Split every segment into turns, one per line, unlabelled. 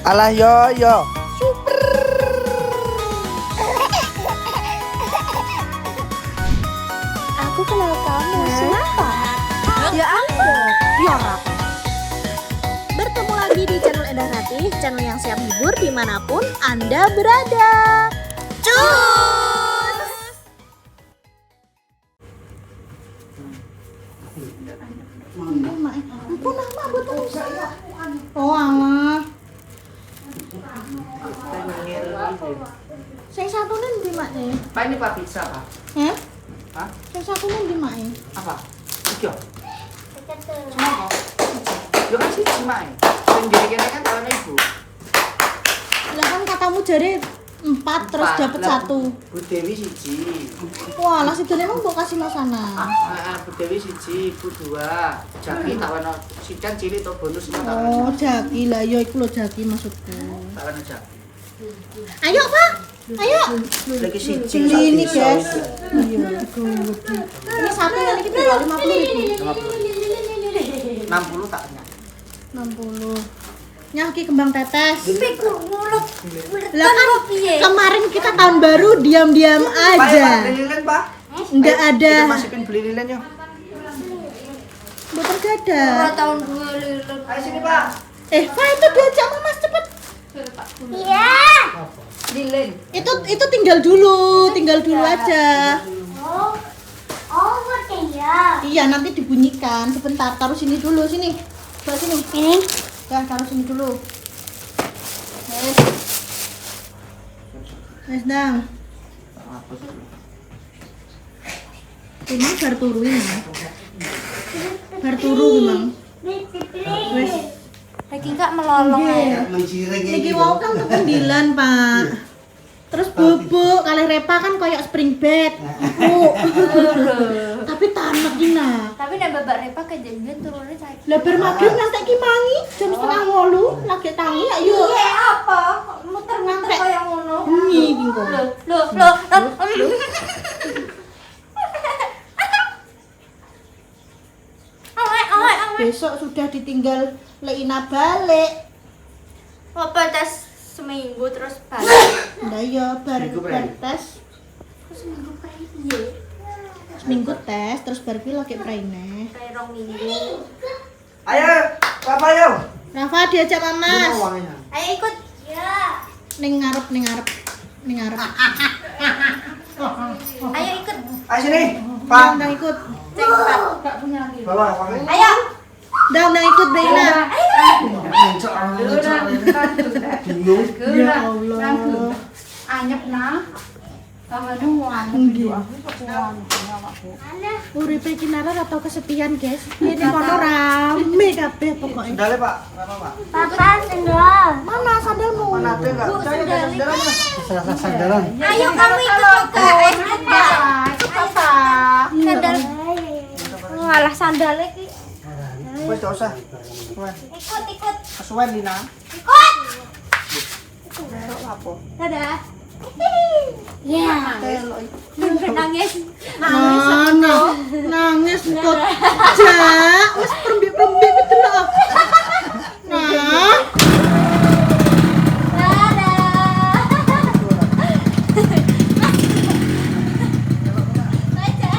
Alah yo. Super.
Aku kenal kamu. Siapa? Ya ampun. Tiara. Bertemu lagi di channel Endah Ratih, channel yang siap hibur dimanapun Anda berada. Cus!
Ampun nama betul saya. Oh alah. Sing satu nih di mana?
Pak ini Pak pizza Pak. Hah?
Sing satu nih di mana?
Apa? Iki yo. Semua kok. Yo kan sih cuma yang jadi kene kan tahun ibu.
Lah kan katamu jare 4 terus dapat 1.
Bu Dewi siji.
Wah, lah sidone emang mbok kasih Mas Sana.
Bu Dewi siji, Bu 2. Jaki tak ono sican cilik to bonus tak
Oh,
ono.
Jaki lah, ya iku lho Jaki maksudku.
Tak ono Jaki.
Ayo, Pak. Ayo.
Lagi siji.
Beli ini, guys. Iya, ini satu yang ini tinggal 50.000.
60 tak nyak.
60. Nyah ki kembang tetes.
Mulut.
Lah kan kemarin kita tahun baru diam-diam
Pak,
aja.
beli lilin, Pak.
Enggak ada.
Kita masukin beli lilin yo.
Boten gada.
Tahun 2 lilin.
Ayo sini, Pak.
Pak itu diajak Mas cepet.
Iya.
Lilin.
Itu tinggal dulu aja.
Oh, ngerti ya.
Iya, nanti dibunyikan. Sebentar, taruh sini dulu, sini. Coba sini.
Ini.
Ya, taruh sini dulu. Wes, Dang. Ini bar turu ini. Bar turu memang. Wes.
Lagi enggak melolong ya.
Niki wau kan kependilan, Pak. Terus bubuk kali repa kan kayak spring bed. Iku. Tapi tanek ina.
Tapi nek babak repa kejadian turunnya saya.
Lah bar magrib ngantek ki mangi jam 7:30 lagi tangi ayo.
Iya apa? Muter-muter kayak ngono.
Bengi iki kok.
Loh. Awek.
Besok sudah ditinggal Leina balik.
Apa tes seminggu terus balik?
Lah iya bar
Seminggu berapa?
tes.
Seminggu piye?
Seminggu tes terus bar ki lagi praine.
Kayak 2 minggu.
Ayo, Papa yo.
Rafa diajak Mamas.
Ayo ikut. Ya.
Ning ngarep.
Ayo ikut.
Ayo sini, Pak.
Ndang ikut.
Cek Pak.
Bawa, Pak.
Ayo.
Ndang ikut Leina.
Bingung.
Ya Allah.
Anyep nah. Tangannya mau anyep aku kok
Uripe iki nara atau kesepian, guys. Ini kono rame kabeh pokoknya.
Sandalnya, Pak. Kenapa, Pak?
Papa sendal.
Mana sandalmu?
Mana ada enggak? Saya ada sandalan. Sandalan.
Ayo kamu ikut juga.
Ikut papa.
Sandal. Ngalah sandal iki.
Wes enggak usah. Kesuwen.
Ikut.
Kesuwen Lina.
Ikut.
Apa?
Dadah. Ya. Nangis.
Nangis kok. Jak, wis perembik-perembik gitu loh. Nah,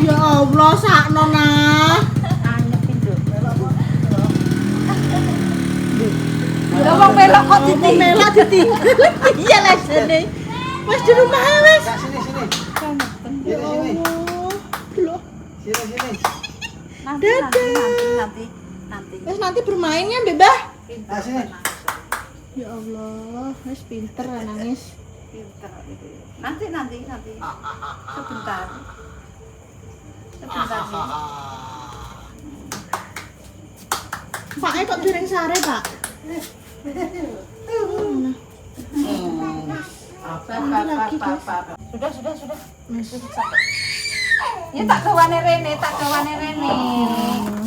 ya Allah sakno nah.
Ya wong melok kok
Ini melak ditinggal. Iya lah jane. Wis di rumah wis.
Sini.
Ya Allah. Loh,
Sini.
nanti.
wis nanti bermainnya Mbah.
Nah, sini.
Ya Allah, wis pinter nangis.
Pinter itu. Nanti. Sebentar.
Pak kok dereng sare, Pak?
Sudah.
Wis.
Ya tak gawane rene.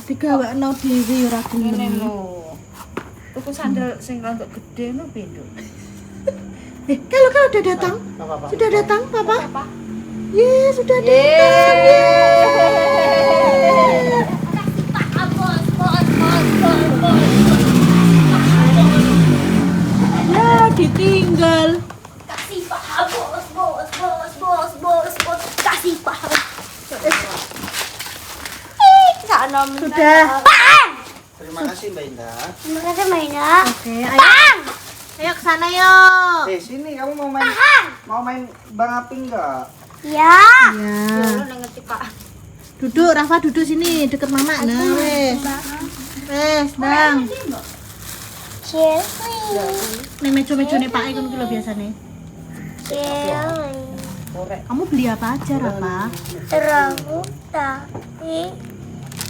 Digawakno dhewe ora
Ngene
gelem.
lho. Tuku sandal sing rada gede no bendo.
Kalau udah datang? Sudah datang, Papa? Ye, sudah datang.
Bos.
Ya,
Sudah.
Terima kasih Mbak Indah.
Terima kasih Mbak Indah.
Oke, ayo. Ayo ke sana yuk.
Sini kamu mau main Bang Api enggak?
Ya.
Ya. Duduk, Rafa duduk sini deket mama. Nah, wes. Wes, Bang.
Jelly.
Nih mejo-mejo nih Pak Ikun kilo biasa nih.
Jelly.
Kamu beli apa aja, Rafa?
Terlalu tapi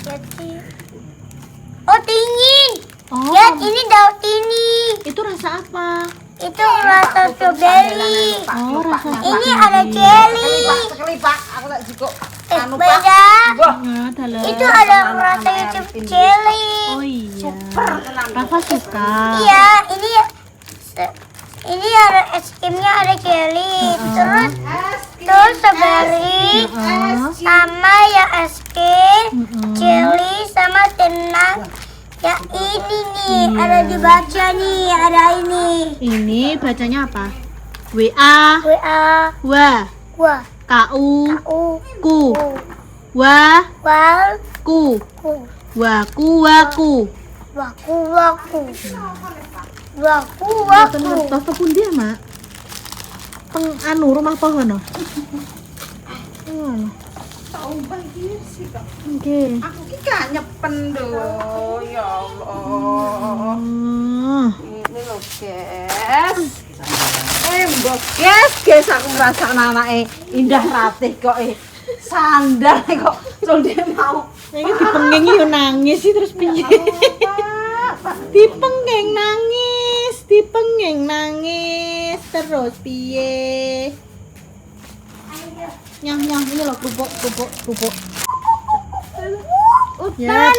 jadi. Oh dingin.
Oh,
Lihat ini daun ini.
itu rasa apa?
Itu rasa strawberry.
Oh, rasa
Ini ada jelly.
Sekelipak, aku tak cukup.
Beda.
ya, dalam.
Itu ada rasa itu jelly.
Oh iya. Rafa suka.
Iya, ini ada es krimnya ada jelly. Terus strawberry sama ya es krim, jelly sama tenang. Ya ini nih ada dibaca nih, ada ini.
Ini bacanya apa? WA,
WA,
wa,
wah,
KU,
u,
ku,
u,
wa,
wal,
ku,
ku,
waku, waku.
waku, waku, waku, waku.
Bapak pun dia, Mak. Rumah pohon, no?
Tahu bahagia sih kak.
Oke.
Aku ki gak nyepen doh. Ya Allah.
Oh.
Ini loh guys. Mbok guys aku merasa anake indah ratih kok sandal kok terus dia mau.
Ini dipengeng yo nangis sih terus piye? Dipengeng nangis terus piye? Nyah ini loh kerupuk. Ya.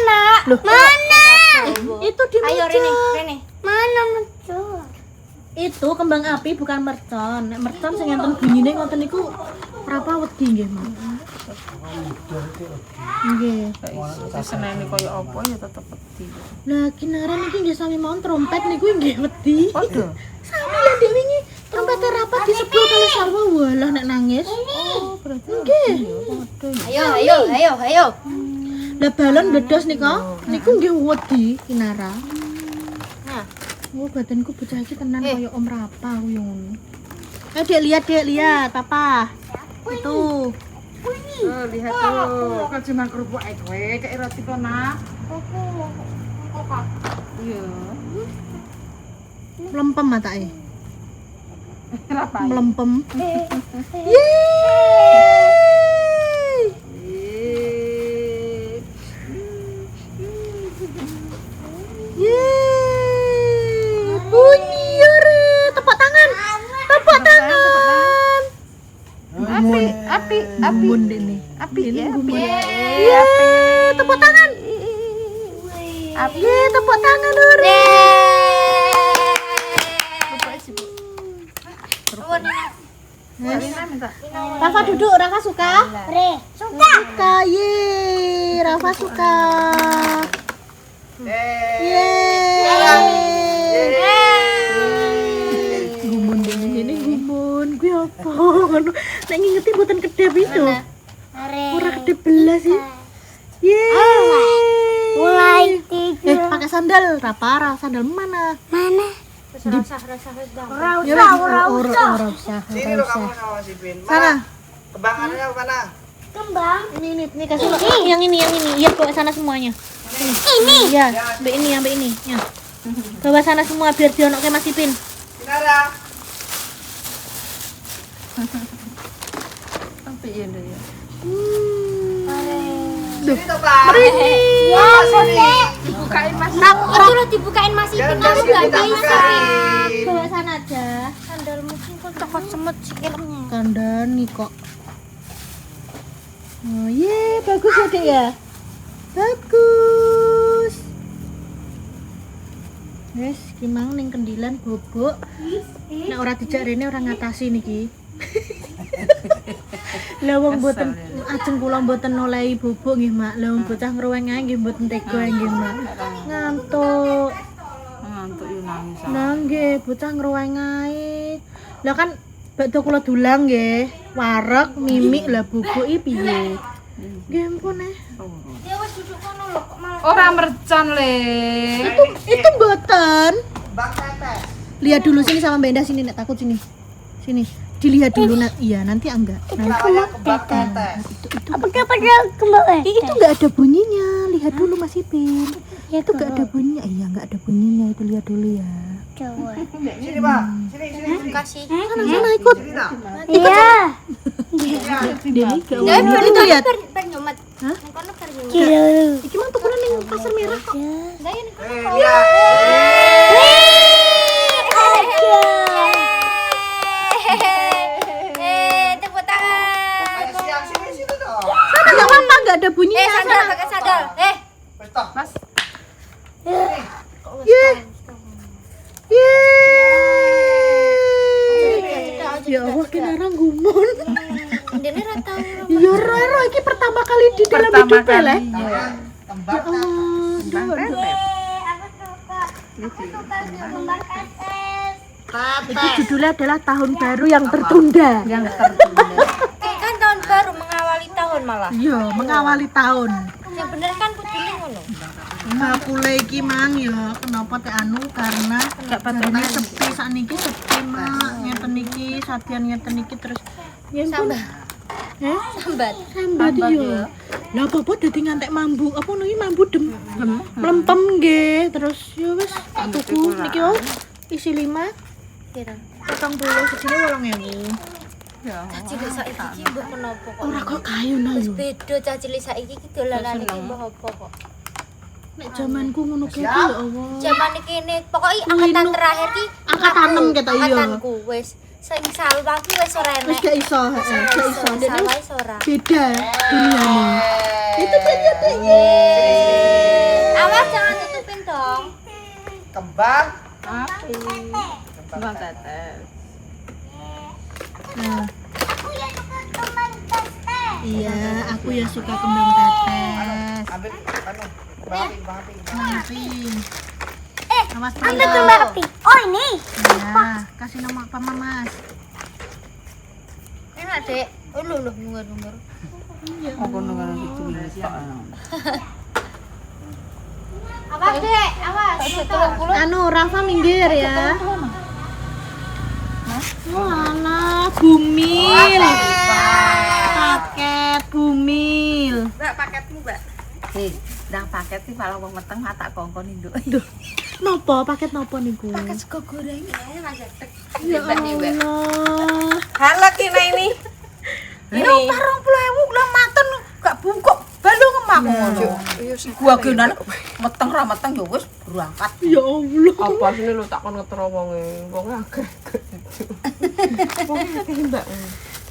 Loh.
Mana?
Itu di meja.
Mana muncul?
Itu kembang api bukan mercon. Nek mercon sing enten bunyine ngoten niku berapa wedi nggih, Mak? Nggih.
Senene koyo apa ya tetep wedi.
Lah kinaran iki nggih sami mawon trompet niku nggih wedi.
Padha.
Sami lah Dek wingi trompete rapat disebul kali sarwa walah nek nangis.
Oh, berarti
Nggih.
Ayo.
Lah balon bledos nika niku nggih wedi kinara. Nah, oh badanku bocah iki tenan koyo Om Rapa aku yo ngono. Dek lihat papa. Itu.
lihat tuh. Kan cuma kerupuk ae kowe kayak roti kona. Iya.
Melempem matake.
Kenapa?
Melempem. Yeay. Bunyi yore. Tepuk tangan.
Api.
Gumun ini.
Api ya.
Yeay. Tepuk tangan. Yeay, tepuk tangan Dore. Rafa duduk, Rafa suka? Suka, yeay. Rafa suka. Gumun ini gumun. Gue apa? Nek ngingeti mboten kedep itu. Ora kedep belas sih. Yeay.
Mulai tidur.
Pakai sandal. Rafa, sandal mana?
Mana?
Ora usah.
Sini lo kamu sama si Bin.
Sana.
Kembangannya mana?
Kembang.
Ini kasih lo. Yang ini. Iya, bawa sana semuanya. Ini. Iya, ambil ini. Ya. Bawa sana semua biar dionoke Mas Ipin.
Sinara.
Api ya deh ya.
Sini toh, Pak.
Ya, boleh.
Dibukain Mas.
Itu udah dibukain Mas Ipin, aku nggak bisa.
Bawa sana aja.
Sandal mungkin kok cokot semut sikilnya.
Kandani kok. Oh, bagus ya, Dek ya. Bagus. Wes, gimana ning kendilan bobok. Nek ora dijak rene ora ngatasi niki. Lah wong mboten ajeng kula mboten olehi bubuk nggih, Mak. Lah wong bocah ngruweng ae nggih mboten tega nggih, Mak. Ngantuk.
Ngantuk yo nangis.
Lah nggih, bocah ngruweng ae. Lah kan bakdo kula dulang nggih. Wareg, mimik lah bubuk iki piye? Nggih ampun
Ya wis duduk kono lho kok malah.
Ora mercon le.
Itu mboten.
Bang Tetes.
Lihat dulu sini sama Mbak Endah sini nek takut sini. Sini. Dilihat dulu iya nanti enggak.
Namanya kembang tetes.
Apakah pada kembali?
Itu enggak ada bunyinya. Lihat dulu Mas Ipin. Itu enggak ada bunyinya. Iya enggak ada bunyinya. Itu lihat dulu ya.
Coba.
Sini, Bang. Sini.
Kasih.
Sana ikut.
Sini, nak.
Iya.
Deni enggak.
Ya,
Itu lihat.
Pernyumet.
Hah?
Kono pernyumet.
Iki mah tukuran ning pasar merah kok.
Lihat.
Tepuk tangan.
Ayo siang sini dong.
Sana enggak apa-apa enggak ada bunyinya.
Sandal pakai sandal.
Wes toh.
Mas,
Yeay. Ya Allah Kinara gumun.
Dene ra tau.
Ya Roro iki pertama kali di dalam
pertama
hidup
kali.
Le.
Kembang
Oh,
Kembang tetes.
Aku suka kembang tetes.
itu judulnya adalah tahun baru yang tertunda.
Yang tertunda.
Kan tahun baru mengawali tahun malah.
Iya, mengawali tahun.
Yang bener kan kudune ngono.
Aku lagi mang ya, kenapa teh anu karena jarine sepi sakniki sepi mak, ngeten iki, sadian ngeten iki terus ya ampun.
Sambat.
Sambat yo. Lah apa dadi ngantek mambu, apa niki mambu mlempem nggih, terus ya wis tak tuku niki wae isi 5
Kira.
40 sejine 8.000.
Cilik saiki iki mbok menapa kok.
Ora kok kayu nah
Wis
yo.
beda cah cilik saiki iki dolanan iki mbok apa kok.
Nek jamanku ngono kene ya Allah.
Zaman iki kene pokoke angkatan terakhir ki
Angkatan 6 kata iya.
angkatanku wis sing salwa ki wis ora
Wis
enek.
gak iso, gak iso. Dene
Salwa wis ora.
beda duniane. Itu ternyata
Awas jangan tutupin dong.
kembang.
Api. Kembang tetes.
Nah. Iya, aku ya suka kembang tetes.
Ambil anu, kembang api.
Nanti. Awas
Ambil kembang api. Oh ini.
Ya, kasih nama apa Mas?
Enak, Dek. Oh lho nunggu.
Aku nunggu gitu iki.
Awas, Dek. Awas.
Anu Rafa minggir ya. Walah, bumil. Paket bumil.
Mbak, paketmu, Mbak. Ndang paket iki malah wong meteng tak kongkon induk.
Nopo paket nopo niku?
Sego goreng ya Mas Tek.
Ya Allah.
Halo Kina ini. Ini 20.000 lah maten gak bungkuk balu ngemak ngono. Gua genan meteng ra meteng ya wis berangkat.
Ya Allah.
Apa sini lu tak kon ngetro wonge. Wong akeh. Mbak.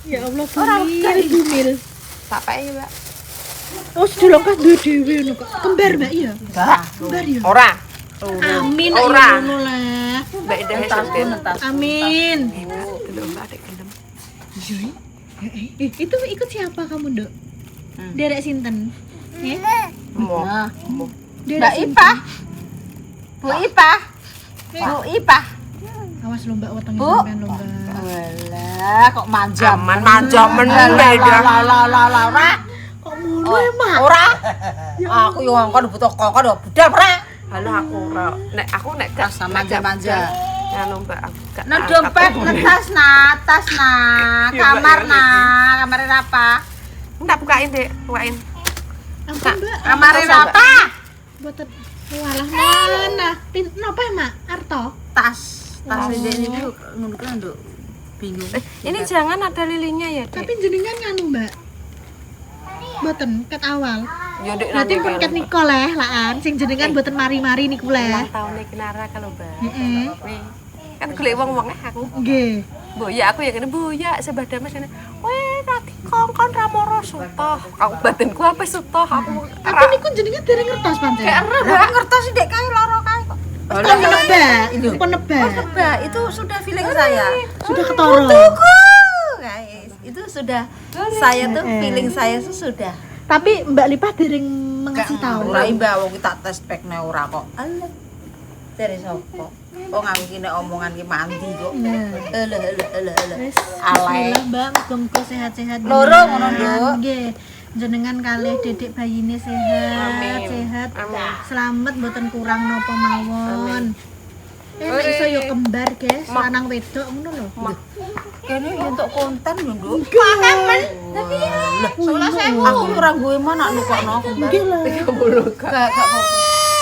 Ya Allah, bumil.
Tak pae, Mbak.
Oh, sedulongkah duwe dhewe ngono kok. Kembar, Mbak iya? Kembar ya.
Ora.
Amin
Ora.
ngono lah.
Mbak Ida Hesden.
Amin.
Belum Mbak Dek gelem.
Itu ikut siapa kamu, Dok? Derek sinten?
Mo.
Mbak Ipah. Bu Ipah. Bu Ipah.
Awas lho Mbak wetenge
Bu.
sampean lho Mbak.
Walah, kok manja
Manja meneng Mbak Ida.
Ora.
Kok ngono Mak?
Ora. Aku yo ngongkon butuh kongkon yo budal ora.
Halo aku ora. Nek gak
manja-manja.
Anu Mbak, aku gak.
Nah dompet, tas kamar kamar apa?
Enggak bukain, Dek. Bukain.
Ampun Mbak.
Kamar apa?
Boten walah mana? Napa Mak? Arto?
Tas ini ngono kan nduk bingung.
Ini jangan ada lilinnya ya, Dek.
Tapi jenengan nganu Mbak. Boten ket awal.
Ya Dek
Berarti pun ket niko leh laan sing jenengan boten mari-mari niku leh.
ulang tahunnya Kinara kalau Mbak.
Heeh.
Wih, kan golek wong-wonge aku.
Nggih.
Boya aku ya kene boya sebah dames kene. Weh, tadi kongkon ra moro sutoh. Aku batinku apa sutoh aku.
Tapi niku jenengan dereng ngertos pancen.
Lah ngertos Dek kae loro kae kok.
Pun nebak, pun nebak.
Mbak, itu sudah feeling saya.
Sudah ketoro.
Guys, itu sudah saya tuh feeling saya tuh sudah.
Tapi Mbak Lipah dereng mengasih tahu.
Ora Mbak, wong kita tes spekne ora kok. Alah. Dari sapa? Oh nganggo ki nek omongan ki mandi kok. Eleh.
Wis,
Alay.
bismillah Mbak, muga-muga sehat-sehat.
Loro ngono, Nduk.
Nggih. Jenengan kalih dedek bayine sehat,
Amin.
sehat.
Amin.
Selamat mboten kurang napa mawon. Nek iso yo kembar, guys, lanang wedok ngono lho.
Kene yo untuk konten lho, Nduk.
Aku ora gue mana nukokno kembar.
Nggih lho.
Gak apa-apa.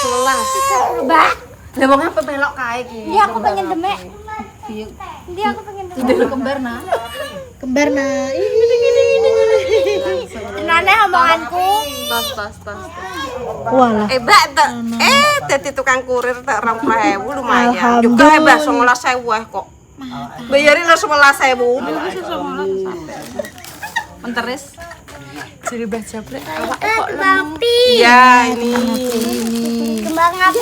11.
Mbak,
Lah wong apa melok kae iki?
dia aku pengen demek. Dia aku pengen demek.
Itu kembar nah.
Kembar nah.
Tenane omonganku.
Tas.
Walah.
Mbak dadi tukang kurir tak 20.000 lumayan. Juga hebat 19.000 kok. Bayarin lo 11.000.
Menteris.
Jadi Mbak Jabrek
Tapi
iya ini.
kembang api.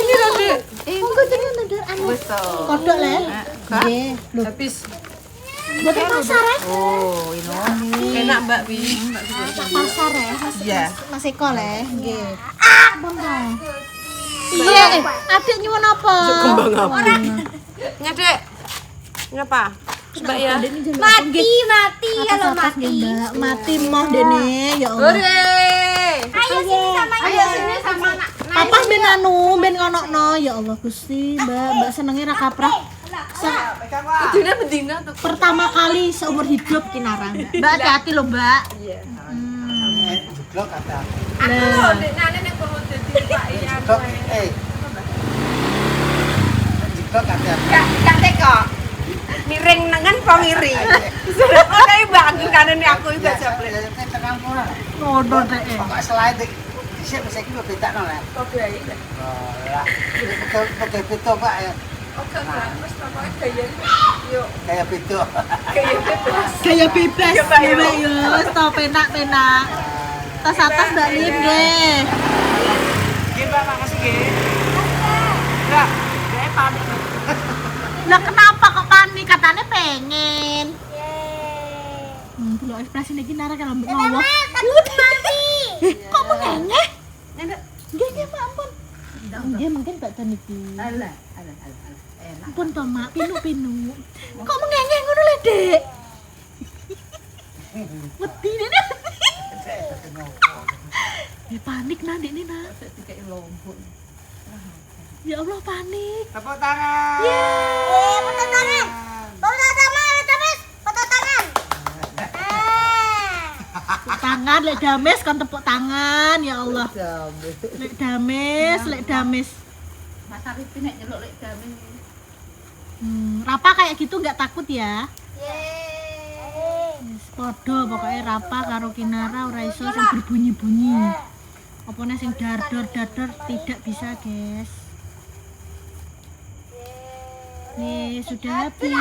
Engko jenengan ndar anu
Betul.
kodok le. Nggih. Lho,
Habis.
mboten pasar ya?
Oh, ini.
Enak Mbak Wi.
Pasar ya, Mas.
Iya.
Mas Eko le. Nggih. Bangga. Iya, adik nyuwun apa?
Kembang api. Nyadek. Nyapa? Mbak ya.
Mati kalau mati.
Mbak, mati moh dene ya Allah.
Ayo sini sama
Ayo sini sama anak.
Papa ben anu, ben ngonokno ya Allah Gusti, Mbak senenge ra kaprah.
Idune bendina tuh.
Pertama kali seumur hidup kinara. Mbak hati-hati lho, Mbak.
Iya.
Jeblok ada.
Aku lho dekane nek perlu dadi Pak Ian.
Jeblok, jeblok ada.
Gak teko. Miring nengen kok ngiri. Sudah kok kayak bangun kanane aku Mbak Jabrek.
Tenang pula.
Ngono rek.
Pokok selain dhisik wis iki bedakno lah.
Oke iki.
Lah. Betul betul Pak ya.
Oke, wis pokoke gaya. Yuk,
Kayak betul.
gaya bebas.
Gaya bebas
Ya, Mbak, ya.
Mbak yo, stop penak-penak. Tas atas Mbak Lim nggih.
Nggih, Mbak, makasih nggih. Enggak, panik.
Lah kenapa kok panik? Katanya pengen. Dulu ekspresi iki nara kalau mbok ngomong. Kok mengengeh? Nggih, Pak, ampun. Nggih, mungkin Mbak Tan iki.
Alah.
Ampun to, Mak, pinu-pinu. Kok mengengeh ngono le, Dek? Wedi dene. Panik nah, Dek ini nah.
Dikek lombok.
Ya Allah, panik.
Tepuk tangan.
Foto tangan. Foto tangan, foto tangan.
Tangan lek dames kon tepuk tangan ya Allah. Lek dames.
Mas Arif nek nyeluk lek damen.
Rapa kayak gitu nggak takut ya?
Yeay.
Podo pokoknya Rapa karo Kinara ora iso sing berbunyi-bunyi. Opone sing dar-dor tidak bisa, guys. Nih, sudah habis.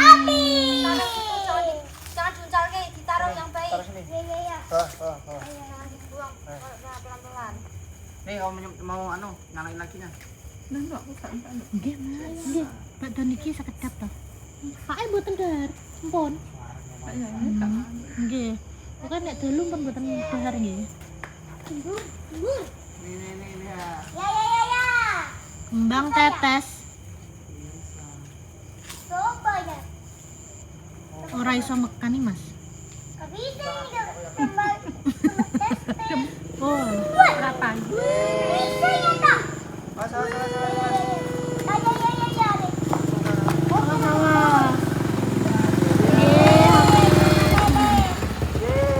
Jangan diuncalke, ditaruh yang baik. Iya.
Oh.
Dibuang pelan-pelan.
Nih mau anu nyalain lagi nya.
Nggih, Mas. Nggih. Mbak Don iki sekedap to. Pake mboten dar. Ampun. Nggih. Pokoke nek dalu pun mboten dahar nggih.
Ini ya.
Ya.
Kembang tetes.
Coba ya.
Ora iso mekan nih, Mas.
Bisa nih kembang tes.
Oh.
Bisa ya tak?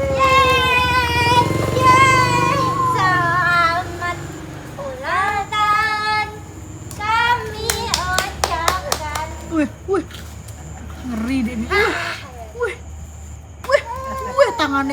Ya. Selamat ulang tahun kami ucapkan.
Wih. Ngeri deh ini. Wih. Tangannya